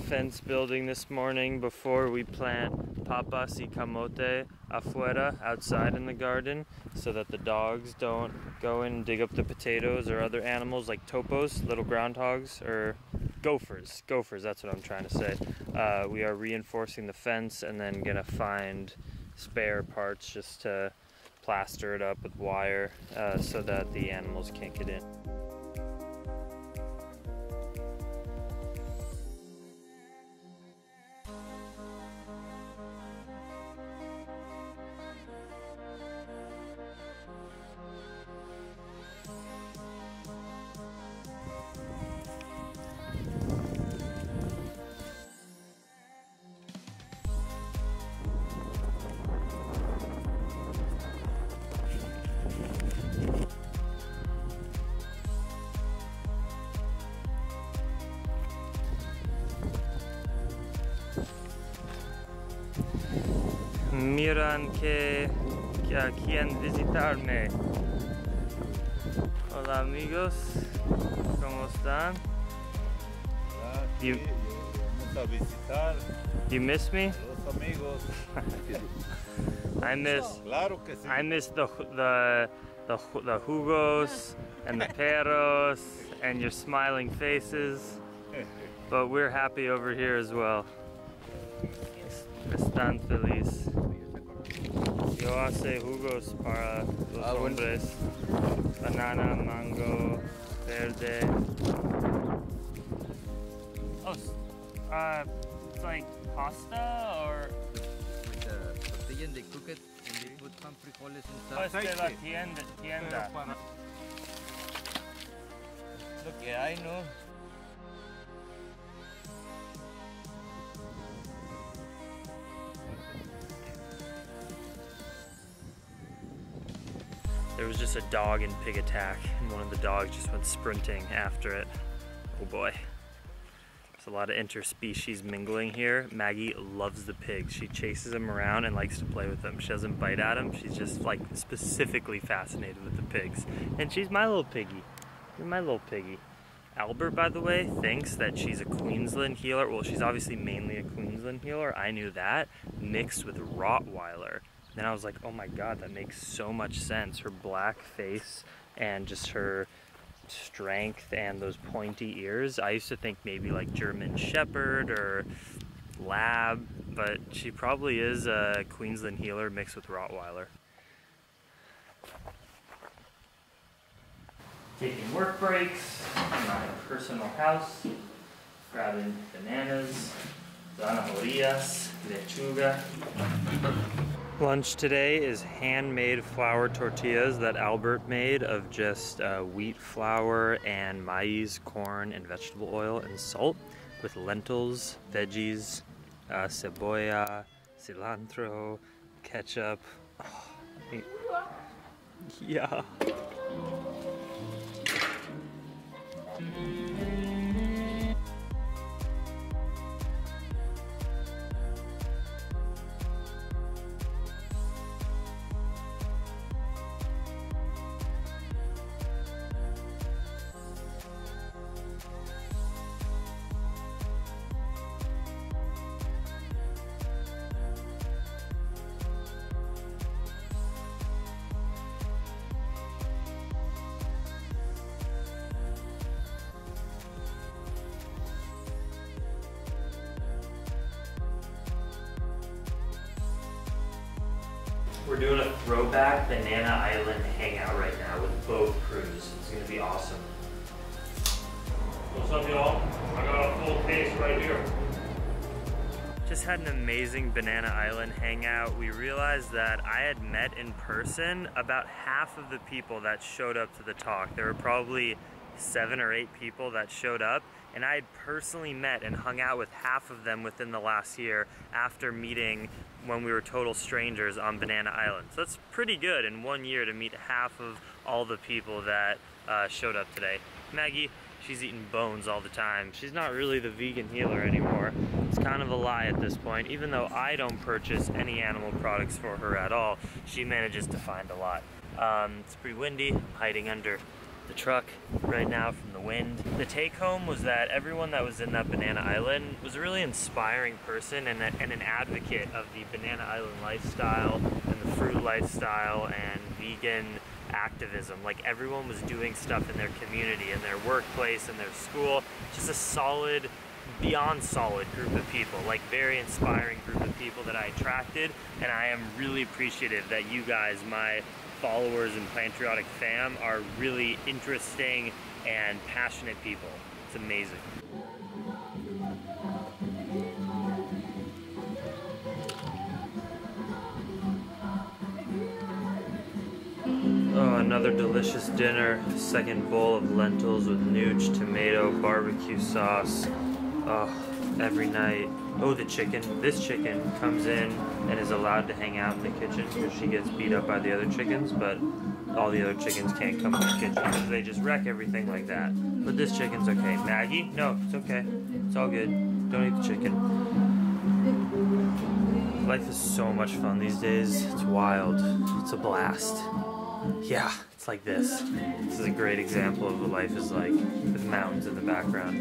Fence building this morning before we plant papas y camote afuera, outside in the garden, so that the dogs don't go in and dig up the potatoes or other animals like topos, little groundhogs, or gophers, that's what I'm trying to say. We are reinforcing the fence and then gonna find spare parts just to plaster it up with wire so that the animals can't get in. Miran que quieren visitarme. Hola amigos, ¿cómo están? Hola, vamos a visitar. You miss me? Los amigos. Claro que sí. I miss the jugos and the perros and your smiling faces. But we're happy over here as well. Están feliz. Yo hace jugos para los hombres. Banana, mango, verde. Oh, it's like pasta or? With the tortilla and they cook it and they put some frijoles Oh, inside. es de la tienda. Lo que hay, ¿no? There was just a dog and pig attack, and one of the dogs just went sprinting after it. Oh boy. There's a lot of interspecies mingling here. Maggie loves the pigs. She chases them around and likes to play with them. She doesn't bite at them. She's just like specifically fascinated with the pigs. And she's my little piggy. You're my little piggy. Albert, by the way, thinks that she's a Queensland heeler. Well, she's obviously mainly a Queensland heeler. I knew that. Mixed with Rottweiler. Then I was like, oh my god, that makes so much sense. Her black face and just her strength and those pointy ears. I used to think maybe like German Shepherd or Lab, but she probably is a Queensland heeler mixed with Rottweiler. Taking work breaks in my personal house, grabbing bananas, zanahorias, lechuga. Lunch today is handmade flour tortillas that Albert made of just wheat flour and maize, corn, and vegetable oil and salt with lentils, veggies, cebolla, cilantro, ketchup. Oh, yeah. We're doing a throwback Banana Island hangout right now with both crews. It's gonna be awesome. What's up, y'all? I got a full case right here. Just had an amazing Banana Island hangout. We realized that I had met in person about half of the people that showed up to the talk. There were probably 7 or 8 people that showed up, and I had personally met and hung out with half of them within the last year after meeting when we were total strangers on Banana Island. So that's pretty good in 1 year to meet half of all the people that showed up today. Maggie, she's eating bones all the time. She's not really the vegan healer anymore. It's kind of a lie at this point. Even though I don't purchase any animal products for her at all, she manages to find a lot. It's pretty windy. I'm hiding under the truck right now from the wind. The take home was that everyone that was in that banana island was a really inspiring person and an advocate of the banana island lifestyle and the fruit lifestyle and vegan activism. Like, everyone was doing stuff in their community, in their workplace, in their school. Just a solid, beyond solid group of people, like very inspiring group of people that I attracted, and I am really appreciative that you guys, my followers and Plantriotic fam, are really interesting and passionate people. It's amazing. Oh, another delicious dinner. Second bowl of lentils with nooch, tomato, barbecue sauce. Oh, every night. Oh, the chicken. This chicken comes in and is allowed to hang out in the kitchen because she gets beat up by the other chickens, but all the other chickens can't come in the kitchen because they just wreck everything like that. But this chicken's okay. Maggie? No, it's okay. It's all good. Don't eat the chicken. Life is so much fun these days. It's wild. It's a blast. Yeah, it's like this. This is a great example of what life is like with mountains in the background.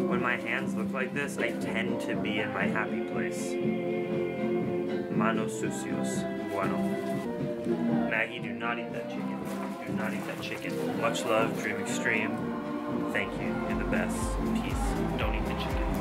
When my hands look like this, I tend to be in my happy place. Manos sucios. Bueno. Maggie, do not eat that chicken. Do not eat that chicken. Much love, Dream Extreme. Thank you. You're the best. Peace. Don't eat the chicken.